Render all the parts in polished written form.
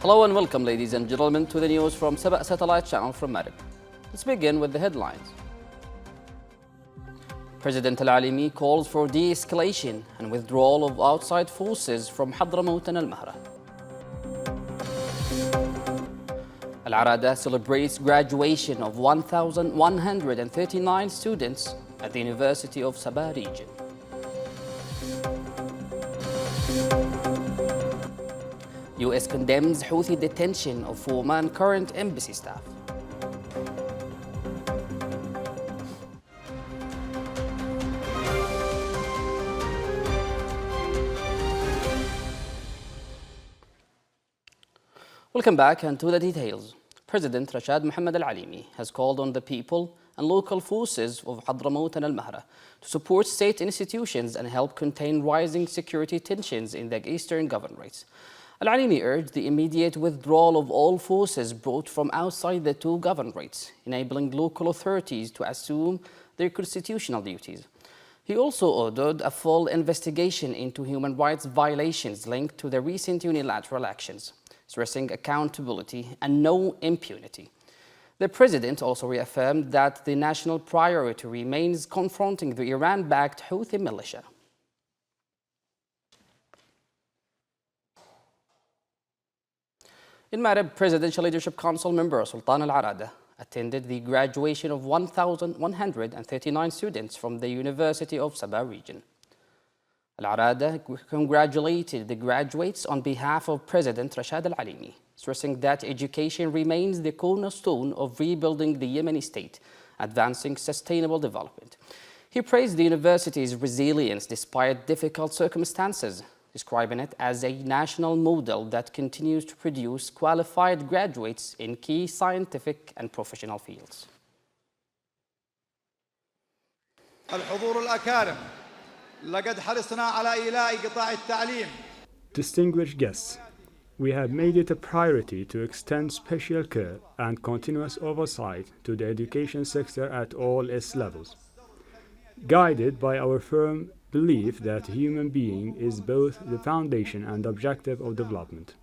Hello and welcome, ladies and gentlemen, to the news from Saba Satellite Channel from Marib. Let's begin with the headlines. President Al-Alimi calls for de-escalation and withdrawal of outside forces from Hadramaut and Al-Mahra. Al-Arada celebrates graduation of 1,139 students at the University of Saba region. U.S. condemns Houthi detention of former and current embassy staff. Welcome back, and to the details. President Rashad Mohammed Al-Alimi has called on the people and local forces of Hadramaut and Al-Mahra to support state institutions and help contain rising security tensions in the eastern governorates. Al-Alimi urged the immediate withdrawal of all forces brought from outside the two governorates, enabling local authorities to assume their constitutional duties. He also ordered a full investigation into human rights violations linked to the recent unilateral actions, stressing accountability and no impunity. The president also reaffirmed that the national priority remains confronting the Iran-backed Houthi militia. In Marib, Presidential Leadership Council member Sultan Al-Arada attended the graduation of 1,139 students from the University of Saba region. Al-Arada congratulated the graduates on behalf of President Rashad Al-Alimi, stressing that education remains the cornerstone of rebuilding the Yemeni state, advancing sustainable development. He praised the university's resilience despite difficult circumstances, describing it as a national model that continues to produce qualified graduates in key scientific and professional fields. Distinguished guests, we have made it a priority to extend special care and continuous oversight to the education sector at all its levels, guided by our firm belief that human being is both the foundation and objective of development,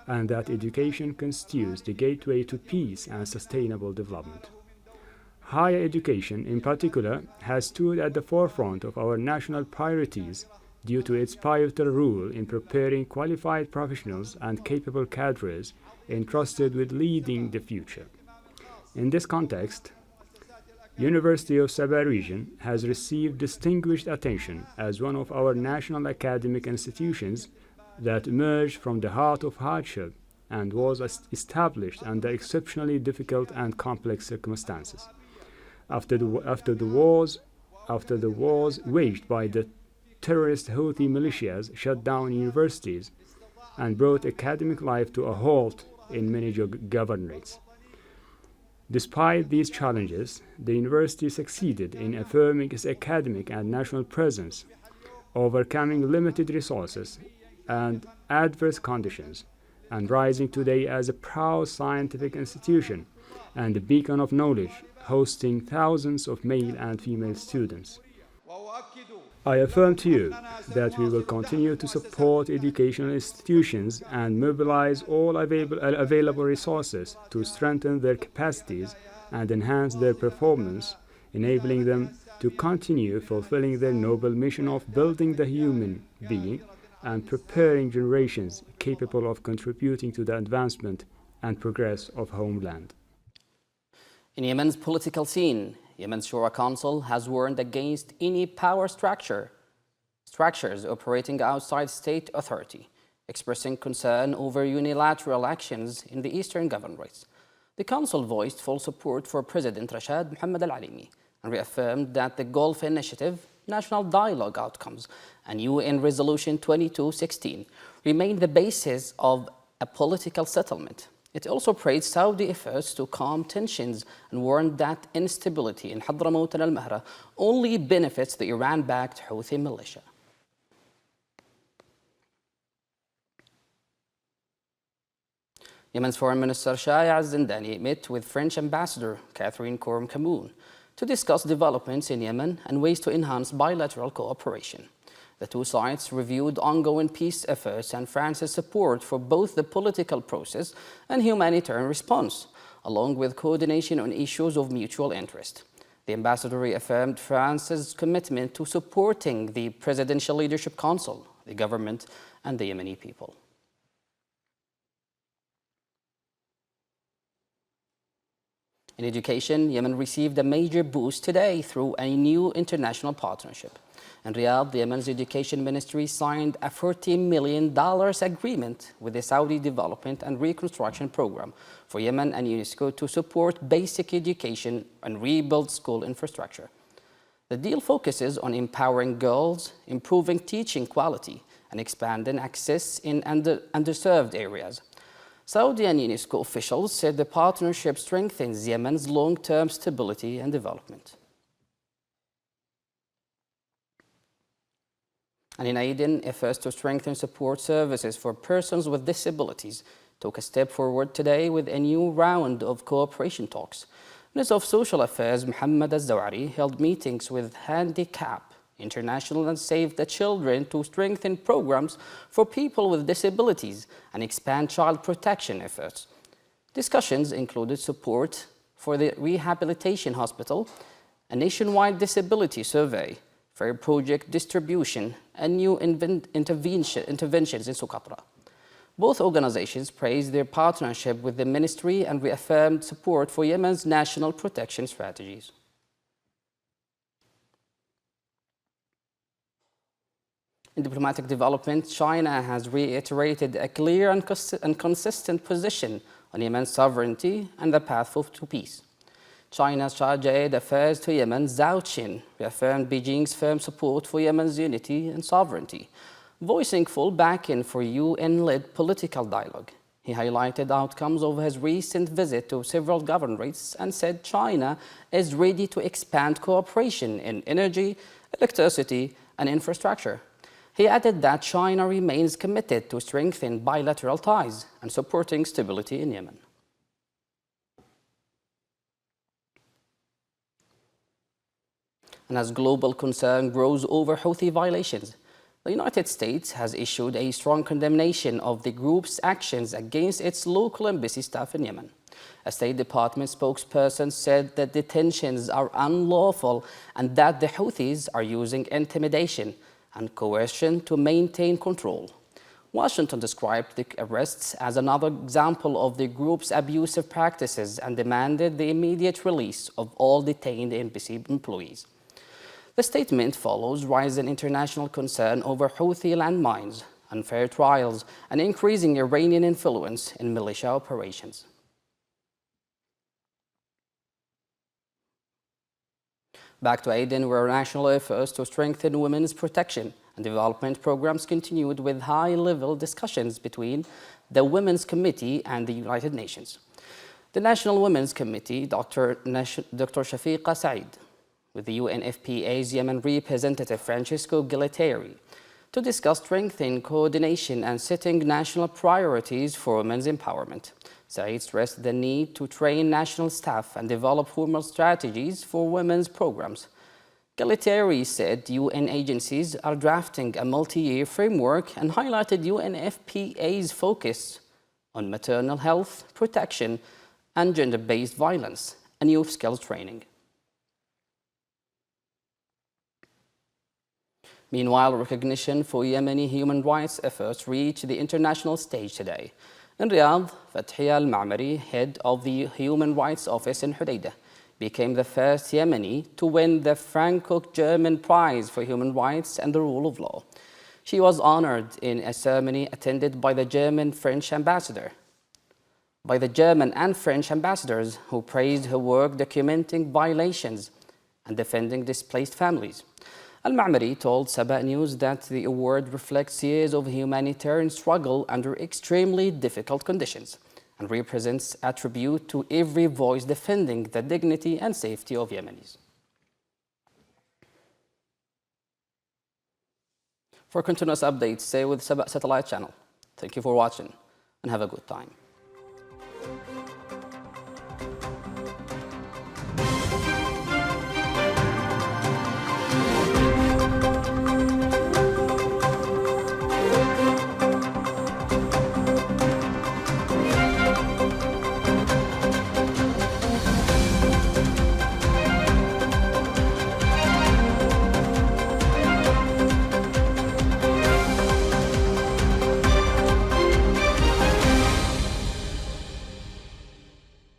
and that education constitutes the gateway to peace and sustainable development. Higher education, in particular, has stood at the forefront of our national priorities due to its pivotal role in preparing qualified professionals and capable cadres entrusted with leading the future. In this context, University of Saba region has received distinguished attention as one of our national academic institutions that emerged from the heart of hardship and was established under exceptionally difficult and complex circumstances. After the wars waged by the terrorist Houthi militias shut down universities and brought academic life to a halt in many governorates. Despite these challenges, the university succeeded in affirming its academic and national presence, overcoming limited resources and adverse conditions, and rising today as a proud scientific institution and a beacon of knowledge, hosting thousands of male and female students. I affirm to you that we will continue to support educational institutions and mobilize all available resources to strengthen their capacities and enhance their performance, enabling them to continue fulfilling their noble mission of building the human being and preparing generations capable of contributing to the advancement and progress of homeland. In Yemen's political scene, Yemen's Shura Council has warned against any power structures operating outside state authority, expressing concern over unilateral actions in the eastern governorates. The council voiced full support for President Rashad Mohammed Al-Alimi and reaffirmed that the Gulf Initiative, national dialogue outcomes, and UN Resolution 2216 remain the basis of a political settlement. It also praised Saudi efforts to calm tensions and warned that instability in Hadramaut and Al-Mahra only benefits the Iran-backed Houthi militia. Yemen's Foreign Minister Shaya al-Zindani met with French Ambassador Catherine Korum-Kamoun to discuss developments in Yemen and ways to enhance bilateral cooperation. The two sides reviewed ongoing peace efforts and France's support for both the political process and humanitarian response, along with coordination on issues of mutual interest. The ambassador reaffirmed France's commitment to supporting the Presidential Leadership Council, the government, and the Yemeni people. In education, Yemen received a major boost today through a new international partnership. In Riyadh, the Yemen's Education Ministry signed a $40 million agreement with the Saudi Development and Reconstruction Program for Yemen and UNESCO to support basic education and rebuild school infrastructure. The deal focuses on empowering girls, improving teaching quality, and expanding access in underserved areas. Saudi and UNESCO officials said the partnership strengthens Yemen's long-term stability and development. And in Aden, efforts to strengthen support services for persons with disabilities took a step forward today with a new round of cooperation talks. Minister of Social Affairs Mohammed Al-Zawari held meetings with Handicap International and Save the Children to strengthen programs for people with disabilities and expand child protection efforts. Discussions included support for the rehabilitation hospital, a nationwide disability survey, fair project distribution, and new interventions in Socotra. Both organizations praised their partnership with the ministry and reaffirmed support for Yemen's national protection strategies. In diplomatic development, China has reiterated a clear and consistent position on Yemen's sovereignty and the path to peace. China's Chargé d'Affaires to Yemen, Zhao Qin, reaffirmed Beijing's firm support for Yemen's unity and sovereignty, voicing full backing for UN-led political dialogue. He highlighted outcomes of his recent visit to several governorates and said China is ready to expand cooperation in energy, electricity, and infrastructure. He added that China remains committed to strengthening bilateral ties and supporting stability in Yemen. And as global concern grows over Houthi violations, the United States has issued a strong condemnation of the group's actions against its local embassy staff in Yemen. A State Department spokesperson said that detentions are unlawful and that the Houthis are using intimidation and coercion to maintain control. Washington described the arrests as another example of the group's abusive practices and demanded the immediate release of all detained embassy employees. The statement follows rising international concern over Houthi landmines, unfair trials, and increasing Iranian influence in militia operations. Back to Aden, where national efforts to strengthen women's protection and development programs continued with high-level discussions between the Women's Committee and the United Nations. The National Women's Committee, Dr. Shafiqa Saeed, with the UNFPA's Yemen representative Francesco Gualtieri, to discuss strengthening coordination and setting national priorities for women's empowerment. Saeed stressed the need to train national staff and develop formal strategies for women's programs. Gualtieri said UN agencies are drafting a multi-year framework and highlighted UNFPA's focus on maternal health, protection, and gender-based violence, and youth skills training. Meanwhile, recognition for Yemeni human rights efforts reached the international stage today. In Riyadh, Fathia Al-Ma'mari, head of the Human Rights Office in Hodeidah, became the first Yemeni to win the Franco-German Prize for Human Rights and the Rule of Law. She was honored in a ceremony attended by the German and French ambassadors, who praised her work documenting violations and defending displaced families. Al-Ma'mari told Saba News that the award reflects years of humanitarian struggle under extremely difficult conditions and represents a tribute to every voice defending the dignity and safety of Yemenis. For continuous updates, stay with Saba Satellite Channel. Thank you for watching and have a good time.